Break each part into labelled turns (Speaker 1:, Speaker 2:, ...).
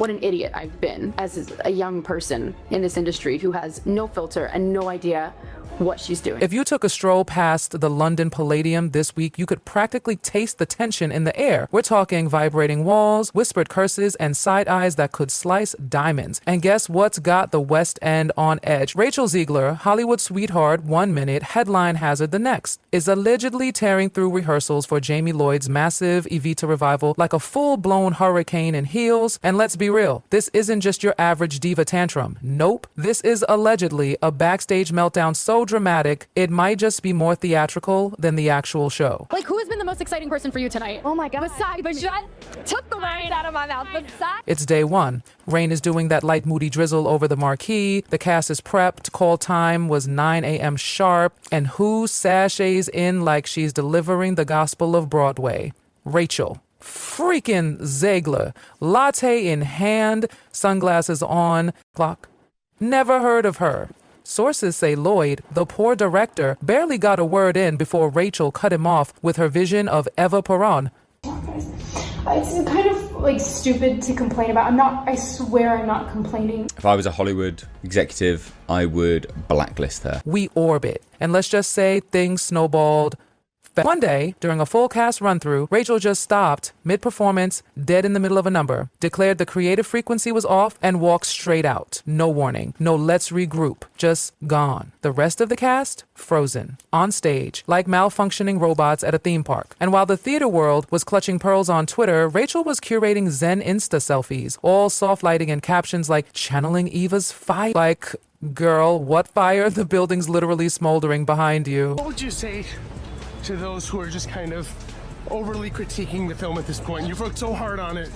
Speaker 1: what an idiot I've been as a young person in this industry who has no filter and no idea what she's doing.
Speaker 2: If you took a stroll past the London Palladium this week, you could practically taste the tension in the air. We're talking vibrating walls, whispered curses, and side eyes that could slice diamonds. And guess what's got the West End on edge? Rachel Zegler, Hollywood sweetheart 1 minute, headline hazard the next, is allegedly tearing through rehearsals for Jamie Lloyd's massive Evita revival like a full-blown hurricane in heels. And let's be real, this isn't just your average diva tantrum. Nope. This is allegedly a backstage meltdown so dramatic, it might just be more theatrical than the actual show.
Speaker 3: Like, who has been the most exciting person for you tonight?
Speaker 4: Oh my God.
Speaker 3: Besides, took the words out of my mouth. Besides.
Speaker 2: It's day one. Rain is doing that light moody drizzle over the marquee. The cast is prepped. Call time was 9 a.m. sharp. And who sashays in like she's delivering the gospel of Broadway? Rachel. Freaking Zegler. Latte in hand, sunglasses on, clock. Never heard of her. Sources say Lloyd, the poor director, barely got a word in before Rachel cut him off with her vision of Eva Peron.
Speaker 5: It's kind of like stupid to complain about. I swear I'm not complaining.
Speaker 6: If I was a Hollywood executive, I would blacklist her.
Speaker 2: We orbit. And let's just say things snowballed. One day, during a full cast run-through, Rachel just stopped, mid-performance, dead in the middle of a number, declared the creative frequency was off, and walked straight out. No warning. No let's regroup. Just gone. The rest of the cast? Frozen. On stage, like malfunctioning robots at a theme park. And while the theater world was clutching pearls on Twitter, Rachel was curating Zen Insta selfies, all soft lighting and captions like, channeling Eva's fire. Like, girl, what fire? The building's literally smoldering behind you.
Speaker 7: What would you say to those who are just kind of overly critiquing the film at this point? You've worked so hard on it.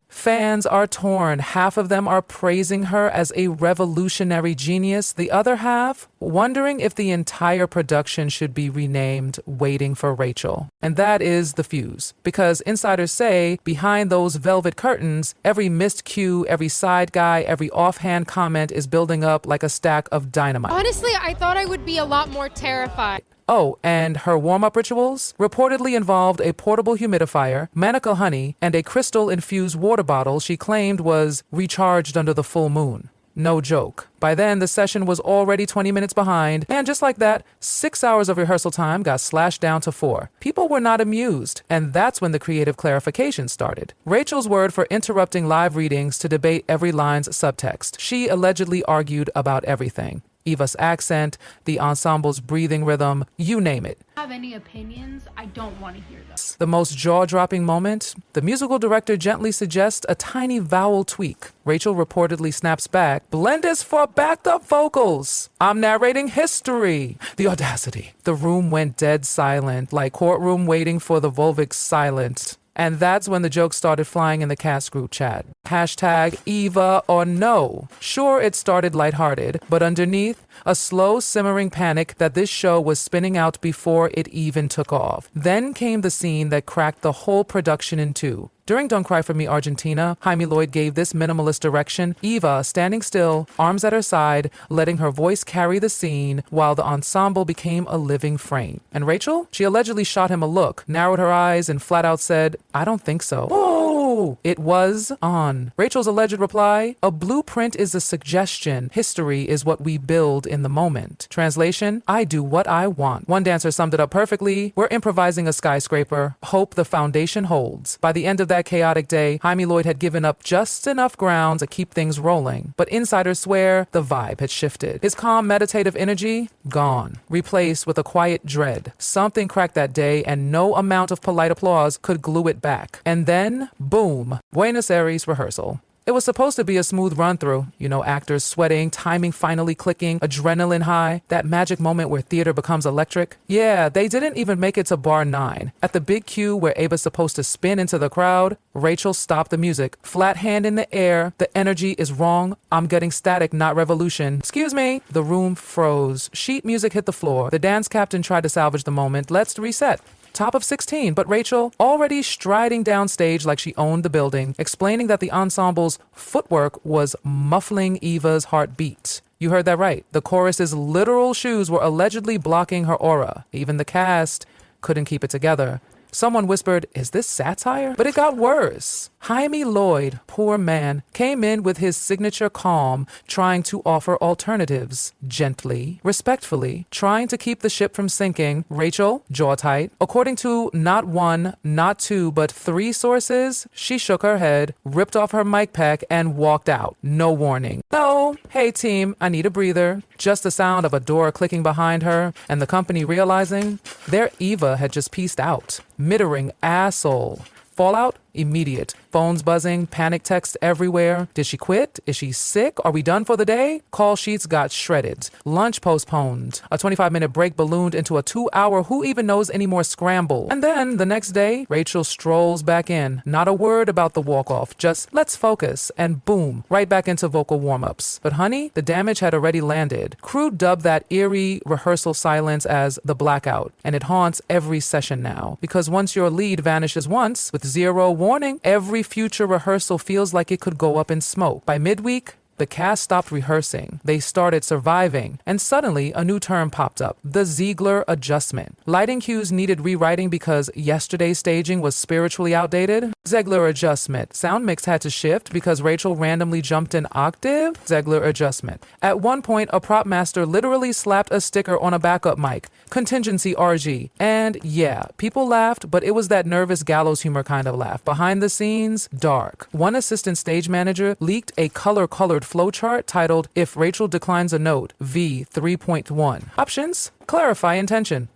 Speaker 2: Fans are torn. Half of them are praising her as a revolutionary genius. The other half wondering if the entire production should be renamed Waiting for Rachel. And that is the fuse. Because insiders say behind those velvet curtains, every missed cue, every side guy, every offhand comment is building up like a stack of dynamite.
Speaker 3: Honestly, I thought I would be a lot more terrified.
Speaker 2: Oh, and her warm-up rituals reportedly involved a portable humidifier, manuka honey, and a crystal-infused water bottle she claimed was recharged under the full moon. No joke. By then, the session was already 20 minutes behind, and just like that, 6 hours of rehearsal time got slashed down to 4. People were not amused, and that's when the creative clarification started. Rachel's word for interrupting live readings to debate every line's subtext. She allegedly argued about everything. Eva's accent, the ensemble's breathing rhythm, you name it.
Speaker 5: Have any opinions? I don't want to hear them.
Speaker 2: The most jaw-dropping moment? The musical director gently suggests a tiny vowel tweak. Rachel reportedly snaps back, blend is for backed-up vocals. I'm narrating history. The audacity. The room went dead silent, like courtroom waiting for the Volvic silent. And that's when the jokes started flying in the cast group chat. Hashtag Eva or no. Sure, it started lighthearted, but underneath, a slow simmering panic that this show was spinning out before it even took off. Then came the scene that cracked the whole production in two. During Don't Cry For Me Argentina, Jaime Lloyd gave this minimalist direction, Eva standing still, arms at her side, letting her voice carry the scene while the ensemble became a living frame. And Rachel? She allegedly shot him a look, narrowed her eyes, and flat out said, I don't think so. Oh, it was on. Rachel's alleged reply, a blueprint is a suggestion. History is what we build in the moment. Translation, I do what I want. One dancer summed it up perfectly. We're improvising a skyscraper. Hope the foundation holds. By the end of that chaotic day, Jaime Lloyd had given up just enough ground to keep things rolling. But insiders swear the vibe had shifted. His calm, meditative energy, gone. Replaced with a quiet dread. Something cracked that day, and no amount of polite applause could glue it back. And then, boom, Buenos Aires rehearsal. It was supposed to be a smooth run-through. You know, actors sweating, timing finally clicking, adrenaline high, that magic moment where theater becomes electric. Yeah, they didn't even make it to bar 9. At the big cue where Ava's supposed to spin into the crowd, Rachel stopped the music. Flat hand in the air, the energy is wrong. I'm getting static, not revolution. Excuse me. The room froze. Sheet music hit the floor. The dance captain tried to salvage the moment. Let's reset. Top of 16, but Rachel, already striding downstage like she owned the building, explaining that the ensemble's footwork was muffling Eva's heartbeat. You heard that right. The chorus's literal shoes were allegedly blocking her aura. Even the cast couldn't keep it together. Someone whispered, "Is this satire?" But it got worse. Jaime Lloyd, poor man, came in with his signature calm, trying to offer alternatives, gently, respectfully, trying to keep the ship from sinking. Rachel, jaw tight. According to not one, not two, but three sources, she shook her head, ripped off her mic pack, and walked out. No warning. No, hey team, I need a breather. Just the sound of a door clicking behind her, and the company realizing their Eva had just pieced out. Mittering asshole. Fallout? Immediate. Phones buzzing, panic texts everywhere. Did she quit? Is she sick? Are we done for the day? Call sheets got shredded. Lunch postponed. A 25-minute break ballooned into a 2-hour who even knows anymore scramble. And then, the next day, Rachel strolls back in. Not a word about the walk-off, just let's focus, and boom, right back into vocal warm-ups. But honey, the damage had already landed. Crew dubbed that eerie rehearsal silence as the blackout, and it haunts every session now. Because once your lead vanishes once, with zero warning, every future rehearsal feels like it could go up in smoke. By midweek, the cast stopped rehearsing. They started surviving. And suddenly, a new term popped up. The Zegler adjustment. Lighting cues needed rewriting because yesterday's staging was spiritually outdated. Zegler adjustment. Sound mix had to shift because Rachel randomly jumped an octave. Zegler adjustment. At one point, a prop master literally slapped a sticker on a backup mic. Contingency RG. And yeah, people laughed, but it was that nervous gallows humor kind of laugh. Behind the scenes, dark. One assistant stage manager leaked a color-colored flowchart titled "If Rachel Declines a Note, V 3.1. Options: clarify intention,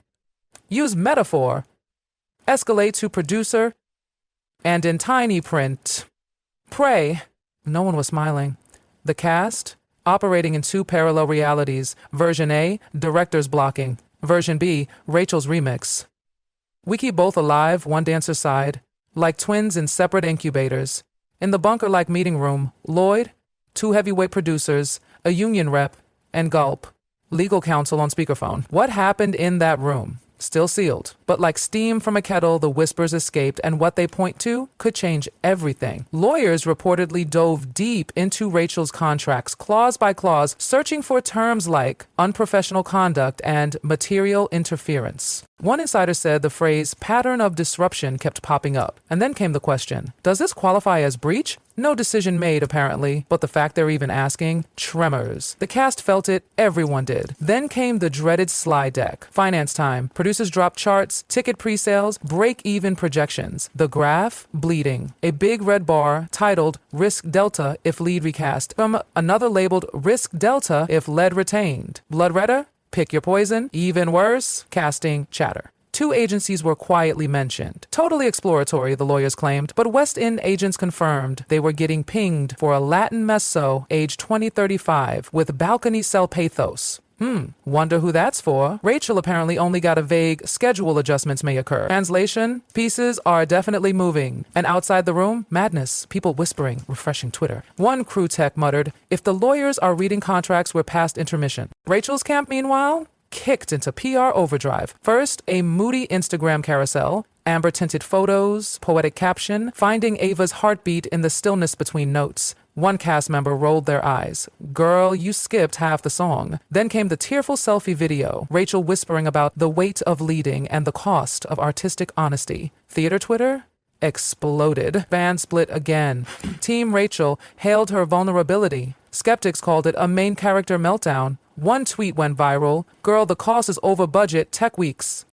Speaker 2: use metaphor, escalate to producer, and in tiny print, pray." No one was smiling. The cast, operating in two parallel realities. Version A, director's blocking. Version B, Rachel's remix. We keep both alive, one dancer's side, like twins in separate incubators. In the bunker-like meeting room, Lloyd, two heavyweight producers, a union rep, and Gulp, legal counsel on speakerphone. What happened in that room? Still sealed. But like steam from a kettle, the whispers escaped, and what they point to could change everything. Lawyers reportedly dove deep into Rachel's contracts, clause by clause, searching for terms like unprofessional conduct and material interference. One insider said the phrase pattern of disruption kept popping up. And then came the question, does this qualify as breach? No decision made, apparently, but the fact they're even asking, tremors. The cast felt it, everyone did. Then came the dreaded slide deck. Finance time. Producers dropped charts, ticket pre-sales, break-even projections. The graph, bleeding. A big red bar titled Risk Delta if lead recast, from another labeled Risk Delta if lead retained. Blood redder? Pick your poison. Even worse, casting chatter. Two agencies were quietly mentioned. Totally exploratory, the lawyers claimed, but West End agents confirmed they were getting pinged for a Latin mezzo, age 2035, with balcony cell pathos. Wonder who that's for. Rachel apparently only got a vague schedule adjustments may occur. Translation, pieces are definitely moving. And outside the room, madness, people whispering, refreshing Twitter. One crew tech muttered, if the lawyers are reading contracts, we're past intermission. Rachel's camp, meanwhile, kicked into PR overdrive. First, a moody Instagram carousel, amber-tinted photos, poetic caption, finding Ava's heartbeat in the stillness between notes. One cast member rolled their eyes. Girl, you skipped half the song. Then came the tearful selfie video, Rachel whispering about the weight of leading and the cost of artistic honesty. Theater Twitter exploded. Band split again. Team Rachel hailed her vulnerability. Skeptics called it a main character meltdown. One tweet went viral. Girl, the cost is over budget, tech weeks.